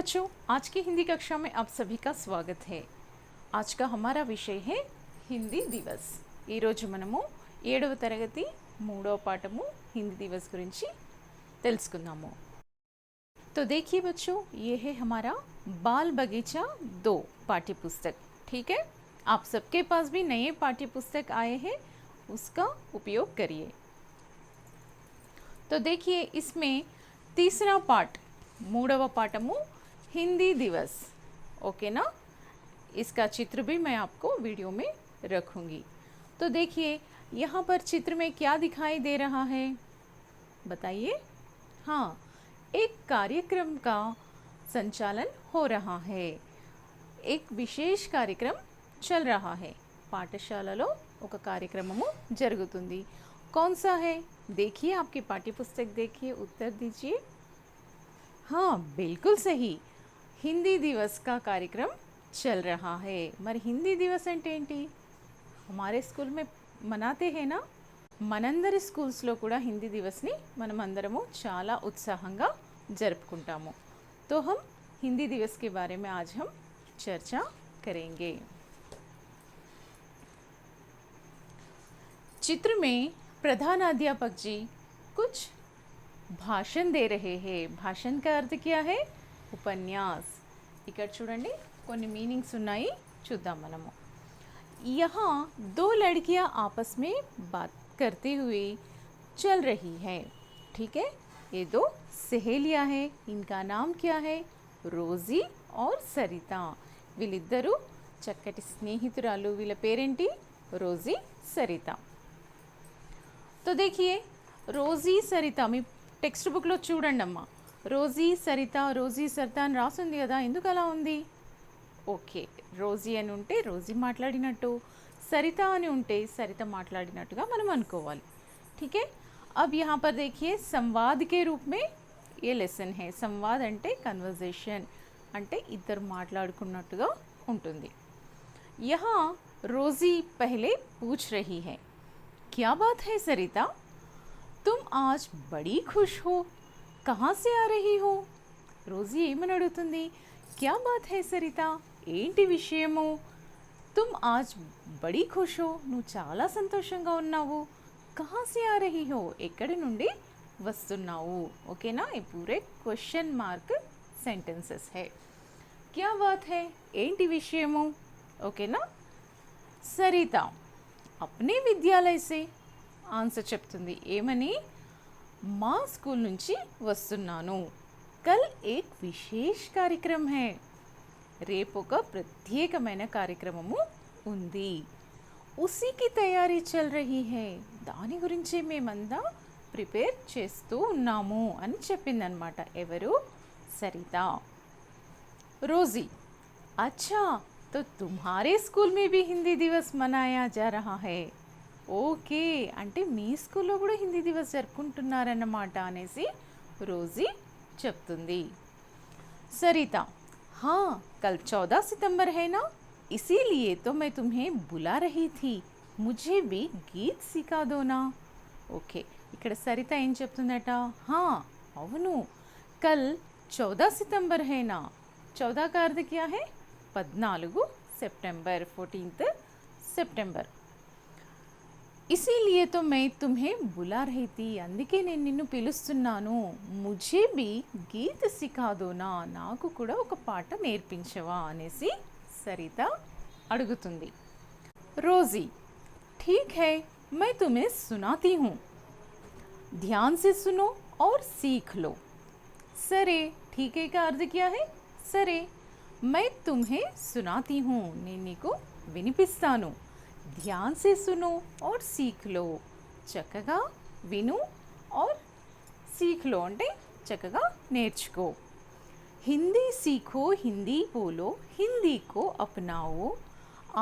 बच्चों, आज की हिंदी कक्षा में आप सभी का स्वागत है। आज का हमारा विषय है हिंदी दिवस। ఈ రోజు మనము 7వ తరగతి 3వ పాఠము हिंदी दिवस గురించి తెలుసుకుందాము। तो देखिए बच्चों, ये है हमारा बाल बगीचा 2 पाठ्य पुस्तक। ठीक है, आप सबके पास भी नए पाठ्य पुस्तक आए हैं, उसका उपयोग करिए। तो देखिए, इसमें तीसरा पाठ 3వ पाठము हिंदी दिवस, ओके ना। इसका चित्र भी मैं आपको वीडियो में रखूँगी। तो देखिए, यहाँ पर चित्र में क्या दिखाई दे रहा है, बताइए। हाँ, एक कार्यक्रम का संचालन हो रहा है, एक विशेष कार्यक्रम चल रहा है। పాఠశాలలో ఒక కార్యక్రమము జరుగుతుంది। कौन सा है, देखिए, आपकी पाठ्य पुस्तक देखिए, उत्तर दीजिए। हाँ, बिल्कुल सही, हिंदी दिवस का कार्यक्रम चल रहा है। మరి హిందీ దివస్ అంటే ఏంటి? हमारे स्कूल में मनाते हैं ना। మనందరి స్కూల్స్లో కూడా హిందీ దివస్ని మనం అందరము చాలా ఉత్సాహంగా జరుపుకుంటాము। तो हम हिंदी दिवस के बारे में आज हम चर्चा करेंगे। चित्र में प्रधानाध्यापक जी कुछ भाषण दे रहे हैं। भाषण का अर्थ क्या है? उपन्यास। ఇక్కడ చూడండి, కొన్ని మీనింగ్స్ ఉన్నాయి, చూద్దాం మనము। यहाँ 2 लड़कियां आपस में बात करते हुए चल रही हैं। ठीक है, ये 2 सहेलियां हैं। इनका नाम क्या है? रोजी और सरिता। వీళ్ళిద్దరూ చక్కటి స్నేహితురాలు। వీళ్ళ పేరేంటి? రోజీ, సరిత। तो देखिए, రోజీ సరిత మీ టెక్స్ట్ బుక్లో చూడండి అమ్మా। రోజీ సరిత, రోజీ సరిత అని రాసుంది కదా, ఎందుకు అలా ఉంది? ఓకే, రోజీ అని ఉంటే రోజీ మాట్లాడినట్టు, సరిత అని ఉంటే సరిత మాట్లాడినట్టుగా మనం అనుకోవాలి। ठीक है, अब यहाँ पर देखिए, संवाद के रूप में ये लेसन है। संवाद అంటే కన్వర్జేషన్, అంటే ఇద్దరు మాట్లాడుకున్నట్టుగా ఉంటుంది। यहाँ रोजी पहले पूछ रही है, क्या बात है सरिता, तुम आज बड़ी खुश हो, कहाँ से आ रही हो? రోజీ ఏమని అడుగుతుంది? क्या बात है सरिता, ఏంటి విషయము? तुम आज बड़ी खुश हो, నువ్వు చాలా సంతోషంగా ఉన్నావు। कहाँ से आ रही हो, ఎక్కడి నుండి వస్తున్నావు? ఓకేనా, ये पूरे क्वेश्चन मार्क सेंटेंसेस है। क्या बात है, ఏంటి విషయము? ఓకేనా। సరిత अपने విద్యాలయ से ఆన్సర్ చెప్తుంది, ఏమని? మా స్కూల్ నుంచి వస్తున్నాను। కల్ ఏక్ విశేష్ కార్యక్రమ్ హై, రేపు ఒక ప్రత్యేకమైన కార్యక్రమము ఉంది। ఉసీకి తయారీ చల్ రహీ హై, దాని గురించి మేమంతా ప్రిపేర్ చేస్తూ ఉన్నాము అని చెప్పిందనమాట। ఎవరు? సరిత। रोजी, अच्छा तो तुम्हारे स्कूल में भी हिंदी दिवस मनाया जा रहा है। ఓకే, అంటే మీ స్కూల్లో కూడా హిందీ దివస్ జరుపుకుంటున్నారన్నమాట అనేసి రోజీ చెప్తుంది। सरिता, हाँ कल 14 सितंबर है ना, इसीलिए तो मैं तुम्हें बुला रही थी, मुझे भी गीत सिखा दो ना। ఓకే, ఇక్కడ సరిత ఏం చెప్తుందట? హా, అవును, కల్ 14 सितंबर है ना। 14 का अर्थ क्या है? 14 सितंबर, 14 सितंबर। इसीलिए तो मैं तुम्हें बुला रही थी, అందుకే నేను నిన్ను పిలుస్తున్నాను। मुझे भी गीत सिखा दो ना, నాకు కూడా ఒక పాట నేర్పించవా అనేసి సరిత అడుగుతుంది। रोजी, ठीक है मैं तुम्हें सुनाती हूँ, ध्यान से सुनो और सीख लो। సరే, ठीक है का अर्थ क्या है? సరే, मैं तुम्हें सुनाती हूँ, నేను నీకు వినిపిస్తాను। ध्यान से सुनो और सीख लो, చక్కగా విను और सीख लो అంటే చక్కగా నేర్చుకో। हिंदी सीखो, हिंदी बोलो, हिंदी को अपनाओ,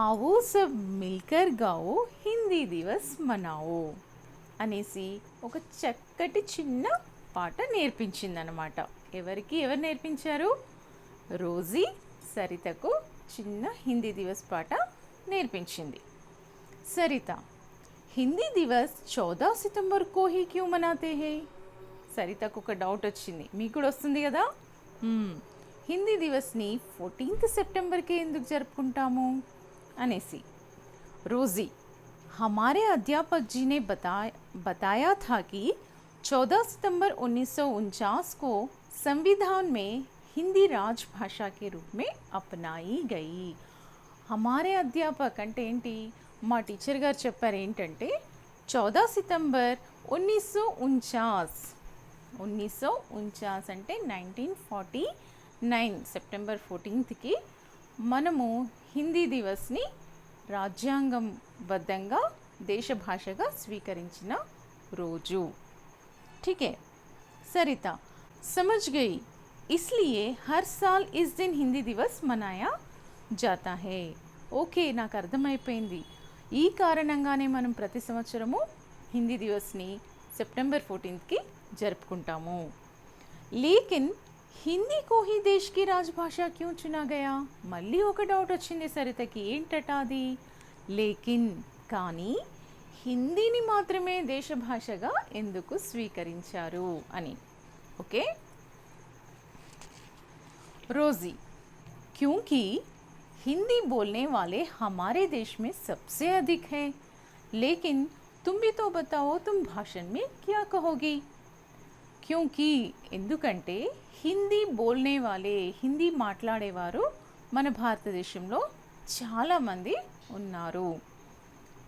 आओ सब मिलकर गाओ, हिंदी दिवस मनाओ అనేసి ఒక చక్కటి చిన్న పాట నేర్పించిందనమాట। ఎవరు నేర్పించారు? రోజీ సరితకు చిన్న హిందీ దివస్ పాట నేర్పించింది। सरिता, हिंदी दिवस 14 सितंबर को ही क्यों मनाते हैं? సరితకు ఒక డౌట్ వచ్చింది, మీకు కూడా వస్తుంది కదా। హిందీ దివస్ని 14th సెప్టెంబర్కి ఎందుకు జరుపుకుంటాము అనేసి. रोज़ी, हमारे अध्यापक जी ने बताया था कि 14 सितंबर 1949 को संविधान में हिंदी राजभाषा के रूप में अपनाई गई. हमारे अध्यापक అంటే ఏంటి, మా టీచర్ గారు చెప్పారు ఏంటంటే 14 సితంబర్ 1949 అంటే 1949 సెప్టెంబర్ 14కి మనము హిందీ దివస్ని రాజ్యాంగబద్ధంగా దేశ భాషగా స్వీకరించిన రోజు. ठीक है सरिता, समझ गई. इसलिए हर साल इस दिन हिंदी दिवस मनाया जाता है. ఓకే, నాకు అర్థమైపోయింది. ఈ కారణంగానే మనం ప్రతి సంవత్సరము హిందీ దివస్ని సెప్టెంబర్ 14కి జరుపుకుంటాము. లేకిన్ హిందీ को ही देश की राजभाषा क्यों चुना गया? మళ్ళీ ఒక డౌట్ వచ్చింది సరితకి. ఏంటట అది? లేకిన్ కానీ హిందీని మాత్రమే దేశ భాషగా ఎందుకు స్వీకరించారు అని. ఓకే. रोज़ी, क्योंकि हिंदी बोलने वाले हमारे देश में सबसे अधिक हैं. लेकिन तुम भी तो बताओ, तुम भाषण में क्या कहोगी? क्योंकि ఎందుకంటే హిందీ బోల్నే వాలే, హిందీ మాట్లాడేవారు మన భారతదేశంలో చాలామంది ఉన్నారు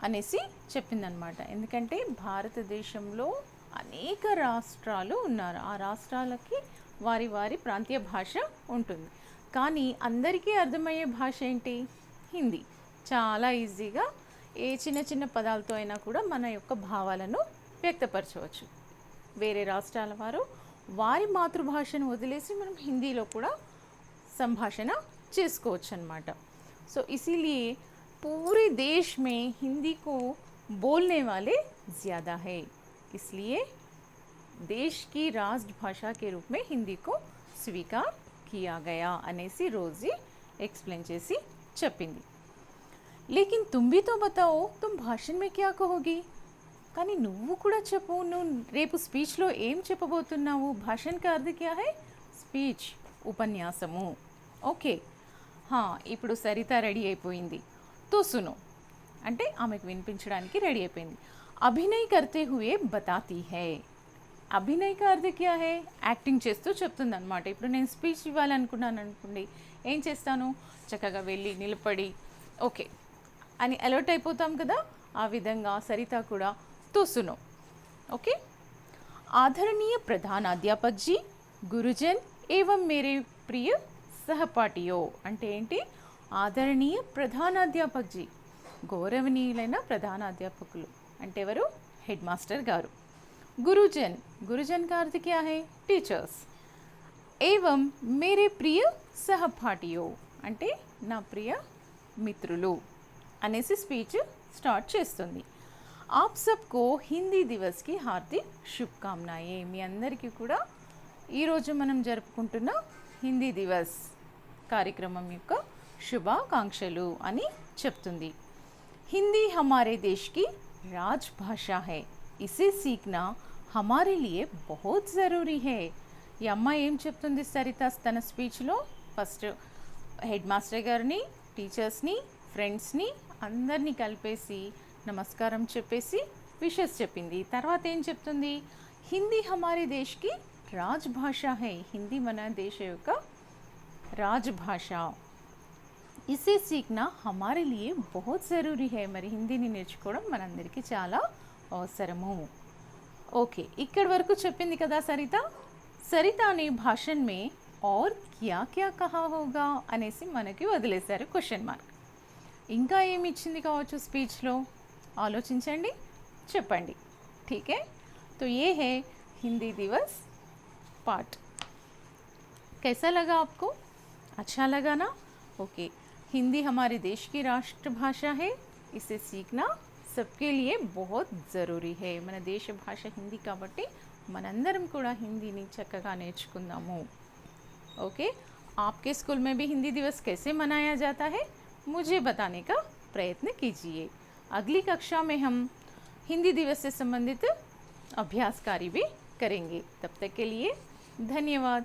అనేసి చెప్పిందనమాట. ఎందుకంటే భారతదేశంలో అనేక రాష్ట్రాలు ఉన్నారు. ఆ రాష్ట్రాలకి వారి వారి ప్రాంతీయ భాష ఉంటుంది. కానీ అందరికీ అర్థమయ్యే భాష ఏంటి? హిందీ. చాలా ఈజీగా ఏ చిన్న చిన్న పదాలతో అయినా కూడా మన యొక్క భావాలను వ్యక్తపరచవచ్చు. వేరే రాష్ట్రాల వారు వారి మాతృభాషను వదిలేసి మనం హిందీలో కూడా సంభాషణ చేసుకోవచ్చు అన్నమాట. సో इसीलिए पूरे देश में हिंदी को बोलने वाले ज़्यादा है, इसलिए देश की राजभाषा के रूप में हिंदी को स्वीकार किया गया అనేసి రోజీ एक्सप्लेन చేసి చెప్పింది. लेकिन तुम भी तो बताओ, तुम भाषण में क्या कहोगी? కానీ నువ్వు కూడా చెప్పు, నువ్వు రేపు స్పీచ్లో ఏం చెప్పబోతున్నావు? భాషణ్ కా అర్థం క్యా హై? స్పీచ్, ఉపన్యాసము. ఓకే. ఇప్పుడు సరిత రెడీ అయిపోయింది. తో సునో అంటే ఆమెకు వినిపించడానికి రెడీ అయిపోయింది. అభినయ్ కర్తే హుయే బతాతీ హై. అభినయ్ కా అర్థం క్యా హై? యాక్టింగ్ చేస్తూ చెప్తుంది అనమాట. ఇప్పుడు నేను స్పీచ్ ఇవ్వాలనుకున్నాను అనుకోండి, ఏం చేస్తాను? చక్కగా వెళ్ళి నిలబడి ఓకే అని అలర్ట్ అయిపోతాం కదా. ఆ విధంగా సరిత కూడా तो सुनो. ओके. आदरणीय प्रधानाध्यापक जी, गुरुजन एवं मेरे प्रिय सहपाठियों అంటే ఏంటి? ఆదరణీయ ప్రధానాధ్యాపక్ జీ, గౌరవనీయులైన ప్రధానాధ్యాపకులు అంటే ఎవరు? హెడ్ మాస్టర్ గారు. గురుజన్, గురుజన్ का अर्थ क्या है? టీచర్స్. एवं मेरे प्रिय सहपाठियों అంటే నా ప్రియ మిత్రులు అనేసి స్పీచ్ స్టార్ట్ చేస్తుంది. आप सबको హిందీ దివస్కి హార్దిక్ శుభకామనాయే. మీ అందరికీ కూడా ఈరోజు మనం జరుపుకుంటున్న హిందీ దివస్ కార్యక్రమం యొక్క శుభాకాంక్షలు అని చెప్తుంది. హిందీ హమారే దేశ్ కి రాజ్భాషా హై, ఇసే సీఖ్నా హమారే లియే బహుత్ జరూరీ హై. ఈ అమ్మాయి ఏం చెప్తుంది సరిత తన స్పీచ్లో? ఫస్ట్ హెడ్ మాస్టర్ గారిని, టీచర్స్ని, ఫ్రెండ్స్ని అందరినీ కలిపేసి నమస్కారం చెప్పేసి విషెస్ చెప్పింది. తర్వాత ఏం చెప్తుంది? హిందీ హమారే దేశ్కి రాజ్భాష హై, హిందీ మన దేశ యొక్క రాజ్భాష. ఇసే సీఖ్నా హమారే లియే బహుత్ జరూరీ హై. మరి హిందీని నేర్చుకోవడం మనందరికీ చాలా అవసరము. ఓకే, ఇక్కడి వరకు చెప్పింది కదా సరిత. సరిత అనే భాషణ్ మే और क्या क्या कहा होगा అనేసి మనకి వదిలేశారు క్వశ్చన్ మార్క్. ఇంకా ఏమి ఇచ్చింది కావచ్చు స్పీచ్లో? ఆలోచించండి, చెప్పండి. ठीक है, तो ये है हिंदी दिवस पाठ. कैसा लगा आपको? अच्छा लगा ना? ओके. हिंदी हमारे देश की राष्ट्रभाषा है, इसे सीखना सबके लिए बहुत ज़रूरी है. మన దేశ భాష హిందీ కాబట్టి మనందరం కూడా హిందీని చక్కగా నేర్చుకుందాము. ओके. आपके स्कूल में भी हिंदी दिवस कैसे मनाया जाता है मुझे बताने का प्रयत्न कीजिए. अगली कक्षा में हम हिंदी दिवस से संबंधित अभ्यास कार्य भी करेंगे. तब तक के लिए धन्यवाद.